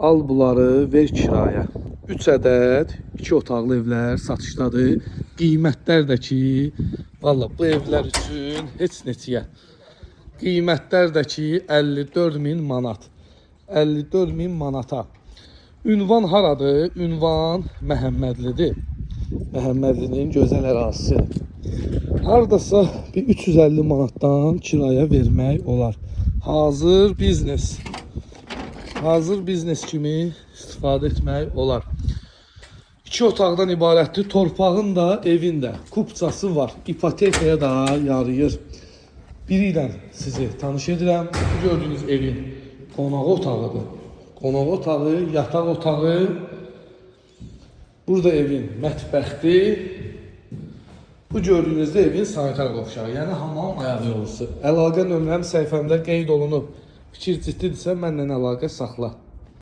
Al bunları, ver kiraya. 3 ədəd 2 otaqlı evlər satışdadır. Qiymətlər də ki, valla bu evlər üçün heç neçəyə. Qiymətlər də ki 54.000 manat. 54.000 manata. Ünvan haradır? Ünvan Məhəmmədlidir. Məhəmmədlinin gözəl ərazisi. Hardasa bir 350 manatdan kiraya vermək olar. Hazır biznes. Hazır biznes kimi istifadə etmək olar. 2 otaqdan ibarətdir. Torpağın da, evin də kupçası var. İpotekaya da yarayır. Biri ilə sizi tanış edirəm. Gördüyünüz evin qonaq otağıdır. Qonaq otağı, yataq otağı. Burada evin mətbəxdir. Bu gördüyünüzdə evin sanitar qovşağı, yəni hamam ayaq yolusu. Əlaqə nömrəm səhifəmdə qeyd olunub. Fikir ciddidirsə mənlə əlaqə saxla.